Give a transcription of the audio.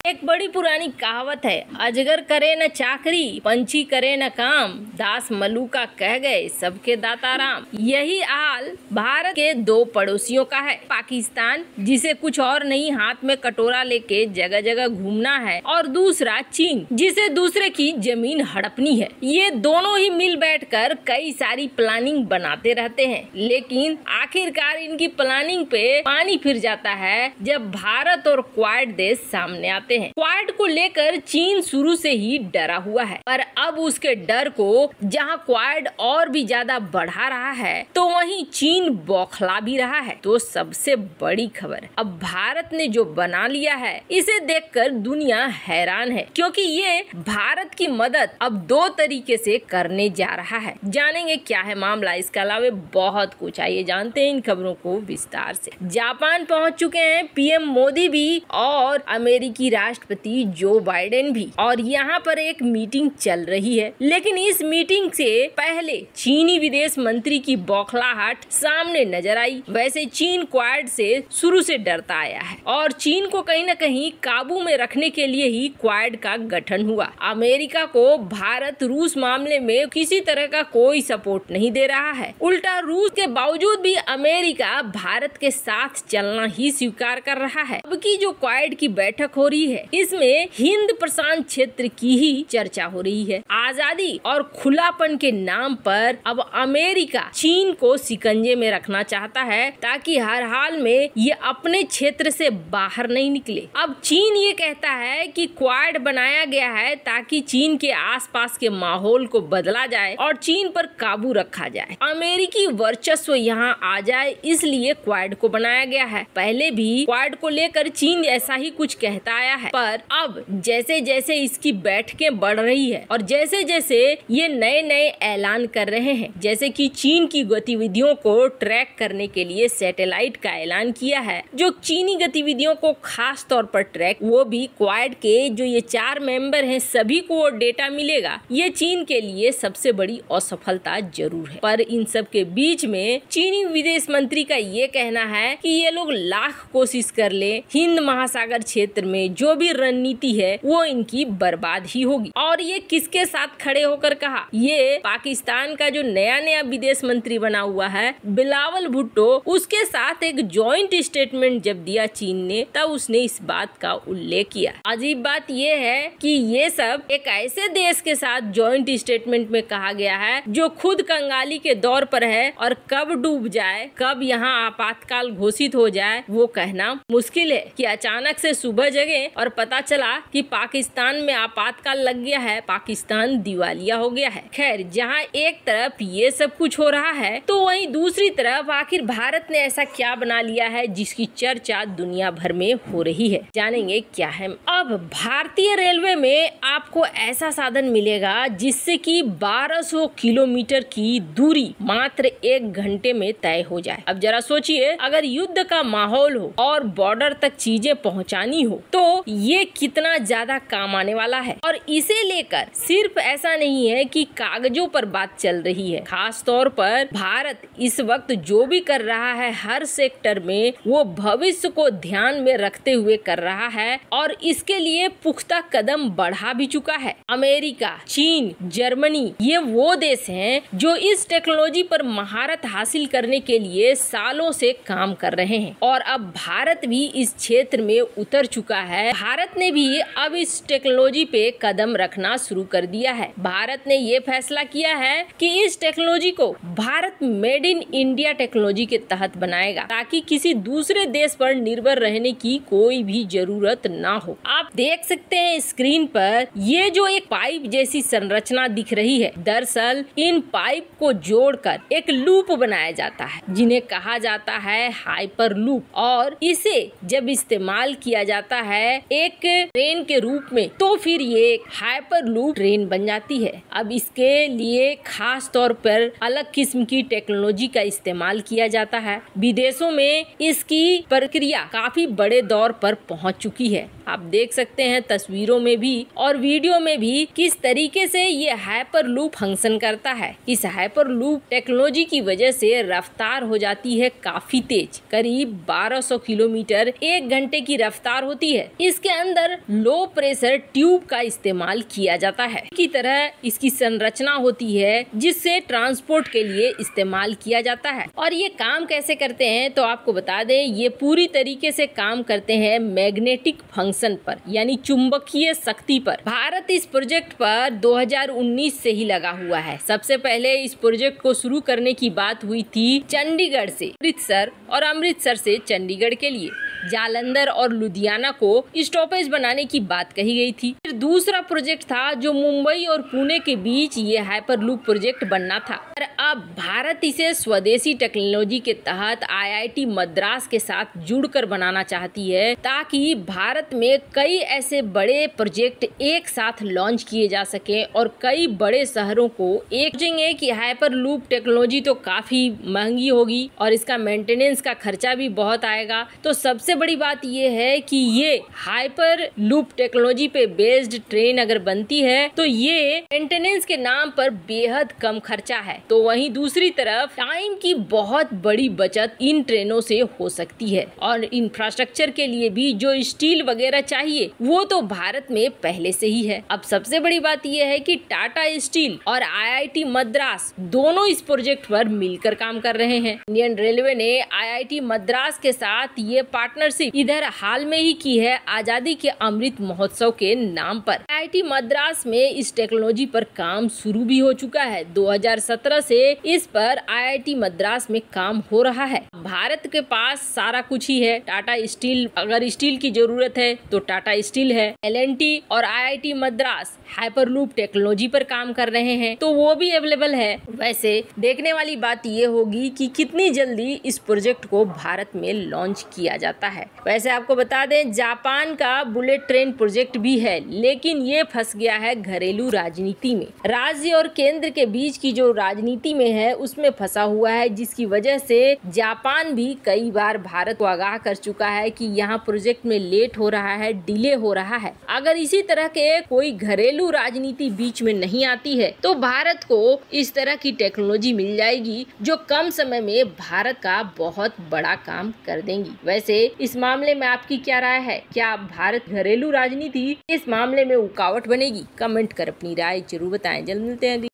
एक बड़ी पुरानी कहावत है, अजगर करे न चाकरी, पंछी करे न काम, दास मलूका कह गए सबके दाता राम। यही हाल भारत के दो पड़ोसियों का है, पाकिस्तान जिसे कुछ और नहीं हाथ में कटोरा लेके जगह जगह घूमना है, और दूसरा चीन जिसे दूसरे की जमीन हड़पनी है। ये दोनों ही मिल बैठकर कई सारी प्लानिंग बनाते रहते हैं, लेकिन आखिरकार इनकी प्लानिंग पे पानी फिर जाता है जब भारत और क्वाड देश सामने आते हैं। क्वाड को लेकर चीन शुरू से ही डरा हुआ है, पर अब उसके डर को जहां क्वाड और भी ज्यादा बढ़ा रहा है, तो वहीं चीन बौखला भी रहा है। तो सबसे बड़ी खबर, अब भारत ने जो बना लिया है, इसे देखकर दुनिया हैरान है, क्योंकि ये भारत की मदद अब दो तरीके से करने जा रहा है। जानेंगे क्या है मामला, इसके अलावा बहुत कुछ, आइए जानते हैं इन खबरों को विस्तार से। जापान पहुंच चुके हैं पीएम मोदी भी और अमेरिकी राष्ट्रपति जो बाइडेन भी, और यहाँ पर एक मीटिंग चल रही है। लेकिन इस मीटिंग से पहले चीनी विदेश मंत्री की बौखलाहट सामने नजर आई। वैसे चीन क्वाड से शुरू से डरता आया है, और चीन को कहीं न कहीं काबू में रखने के लिए ही क्वाड का गठन हुआ। अमेरिका को भारत रूस मामले में किसी तरह का कोई सपोर्ट नहीं दे रहा है, उल्टा रूस के बावजूद भी अमेरिका भारत के साथ चलना ही स्वीकार कर रहा है। अब की जो क्वाड की बैठक हो रही है, इसमें हिंद प्रशांत क्षेत्र की ही चर्चा हो रही है। आजादी और खुलापन के नाम पर अब अमेरिका चीन को शिकंजे में रखना चाहता है, ताकि हर हाल में ये अपने क्षेत्र से बाहर नहीं निकले। अब चीन ये कहता है कि क्वाड बनाया गया है ताकि चीन के आसपास के माहौल को बदला जाए और चीन पर काबू रखा जाए, अमेरिकी वर्चस्व यहाँ आ जाए, इसलिए क्वाड को बनाया गया है। पहले भी क्वाड को लेकर चीन ऐसा ही कुछ कहता आया है, पर अब जैसे जैसे इसकी बैठकें बढ़ रही है और जैसे जैसे ये नए नए ऐलान कर रहे हैं, जैसे कि चीन की गतिविधियों को ट्रैक करने के लिए सैटेलाइट का ऐलान किया है, जो चीनी गतिविधियों को खास तौर पर ट्रैक, वो भी क्वाड के जो ये 4 मेंबर हैं सभी को वो डेटा मिलेगा। ये चीन के लिए सबसे बड़ी असफलता जरूर है, पर इन सब के बीच में चीनी विदेश मंत्री का ये कहना है कि ये लोग लाख कोशिश कर ले, हिंद महासागर क्षेत्र में जो भी रणनीति है वो इनकी बर्बाद ही होगी। और ये किसके साथ खड़े होकर कहा, ये पाकिस्तान का जो नया नया विदेश मंत्री बना हुआ है बिलावल भुट्टो, उसके साथ एक जॉइंट स्टेटमेंट जब दिया चीन ने, तब उसने इस बात का उल्लेख किया। अजीब बात ये है कि ये सब एक ऐसे देश के साथ जॉइंट स्टेटमेंट में कहा गया है जो खुद कंगाली के दौर पर है, और कब डूब जाए, कब यहाँ आपातकाल घोषित हो जाए, वो कहना मुश्किल है। कि अचानक से सुबह जगे और पता चला कि पाकिस्तान में आपातकाल लग गया है, पाकिस्तान दिवालिया हो गया है। खैर, जहाँ एक तरफ ये सब कुछ हो रहा है, तो वहीं दूसरी तरफ आखिर भारत ने ऐसा क्या बना लिया है जिसकी चर्चा दुनिया भर में हो रही है। जानेंगे क्या है। अब भारतीय रेलवे में आपको ऐसा साधन मिलेगा जिससे कि 1200 किलोमीटर की दूरी मात्र 1 घंटे में तय हो जाए। अब जरा सोचिए, अगर युद्ध का माहौल हो और बॉर्डर तक चीजें पहुंचानी हो, तो ये कितना ज्यादा काम आने वाला है। और इसे लेकर सिर्फ ऐसा नहीं है कि कागजों पर बात चल रही है, खास तौर पर भारत इस वक्त जो भी कर रहा है हर सेक्टर में, वो भविष्य को ध्यान में रखते हुए कर रहा है, और इसके लिए पुख्ता कदम बढ़ा भी चुका है। अमेरिका, चीन, जर्मनी, ये वो देश हैं जो इस टेक्नोलॉजी पर महारत हासिल करने के लिए सालों से काम कर रहे हैं, और अब भारत भी इस क्षेत्र में उतर चुका है। भारत ने भी अब इस टेक्नोलॉजी पे कदम रखना शुरू कर दिया है। भारत ने ये फैसला किया है कि इस टेक्नोलॉजी को Bharat made in India technology के तहत बनाएगा, ताकि किसी दूसरे देश पर निर्भर रहने की कोई भी जरूरत ना हो। आप देख सकते हैं स्क्रीन पर ये जो एक पाइप जैसी संरचना दिख रही है, दरअसल इन पाइप को जोड़कर एक लूप बनाया जाता है, जिन्हें कहा जाता है हाइपर लूप, और इसे जब इस्तेमाल किया जाता है एक ट्रेन के रूप में, तो फिर ये एक हाइपर लूप ट्रेन बन जाती है। अब इसके लिए खास तौर पर अलग किस्म की टेक्नोलॉजी का इस्तेमाल किया जाता है। विदेशों में इसकी प्रक्रिया काफी बड़े दौर पर पहुंच चुकी है। आप देख सकते हैं तस्वीरों में भी और वीडियो में भी किस तरीके से ये हाइपर लूप फंक्शन करता है। इस हाइपर लूप टेक्नोलॉजी की वजह से रफ्तार हो जाती है काफी तेज, करीब 1200 किलोमीटर 1 घंटे की रफ्तार होती है। इसके अंदर लो प्रेशर ट्यूब का इस्तेमाल किया जाता है। की तरह इसकी संरचना होती है जिससे ट्रांसपोर्ट के लिए इस्तेमाल किया जाता है। और ये काम कैसे करते हैं तो आपको बता दें, ये पूरी तरीके से काम करते हैं मैग्नेटिक फंक्शन पर, यानी चुंबकीय शक्ति पर। भारत इस प्रोजेक्ट पर 2019 से ही लगा हुआ है। सबसे पहले इस प्रोजेक्ट को शुरू करने की बात हुई थी चंडीगढ़ से अमृतसर और अमृतसर से चंडीगढ़ के लिए जालंधर और लुधियाना को स्टॉपेज बनाने की बात कही गई थी। फिर दूसरा प्रोजेक्ट था जो मुंबई और पुणे के बीच ये हाइपर लूप प्रोजेक्ट बनना था। और अब भारत इसे स्वदेशी टेक्नोलॉजी के तहत IIT मद्रास के साथ जुड़कर बनाना चाहती है, ताकि भारत में कई ऐसे बड़े प्रोजेक्ट एक साथ लॉन्च किए जा सके और कई बड़े शहरों को एक कि हाइपर लूप टेक्नोलॉजी तो काफी महंगी होगी और इसका मेंटेनेंस का खर्चा भी बहुत आएगा। तो सबसे बड़ी बात ये है कि ये हाइपर लूप टेक्नोलॉजी पे बेस्ड ट्रेन अगर बनती है तो ये मेंटेनेंस के नाम पर बेहद कम खर्चा है। तो वहीं दूसरी तरफ टाइम की बहुत बड़ी बचत इन ट्रेनों से हो सकती है। और इंफ्रास्ट्रक्चर के लिए भी जो स्टील वगैरह चाहिए वो तो भारत में पहले से ही है। अब सबसे बड़ी बात यह है कि टाटा स्टील और IIT मद्रास दोनों इस प्रोजेक्ट पर मिलकर काम कर रहे हैं। इंडियन रेलवे ने IIT मद्रास के साथ ये पार्टनरशिप इधर हाल में ही की है आजादी के अमृत महोत्सव के नाम पर। IIT मद्रास में इस टेक्नोलॉजी पर काम शुरू भी हो चुका है। 2017 से इस पर IIT मद्रास में काम हो रहा है। भारत के पास सारा कुछ ही है। टाटा स्टील, अगर स्टील की जरूरत है तो टाटा स्टील है। L&T और IIT Madras hyper loop technology पर काम कर रहे हैं तो वो भी अवेलेबल है। वैसे देखने वाली बात ये होगी कि कितनी जल्दी इस प्रोजेक्ट को भारत में लॉन्च किया जाता है। वैसे आपको बता दें, जापान का बुलेट ट्रेन प्रोजेक्ट भी है, लेकिन ये फंस गया है घरेलू राजनीति में। राज्य और केंद्र के बीच की जो राजनीति में है उसमें फंसा हुआ है, जिसकी वजह से जापान भी कई बार भारत को आगाह कर चुका है कि यहाँ प्रोजेक्ट में लेट हो रहा है, डिले हो रहा है। अगर इसी तरह के कोई घरेलू राजनीति बीच में नहीं आती है तो भारत को इस तरह की टेक्नोलॉजी मिल जाएगी जो कम समय में भारत का बहुत बड़ा काम कर देंगी। वैसे इस मामले में आपकी क्या राय है? क्या भारत घरेलू राजनीति इस मामले में रुकावट बनेगी? कमेंट कर अपनी राय जरूर बताएं। जल्द मिलते हैं।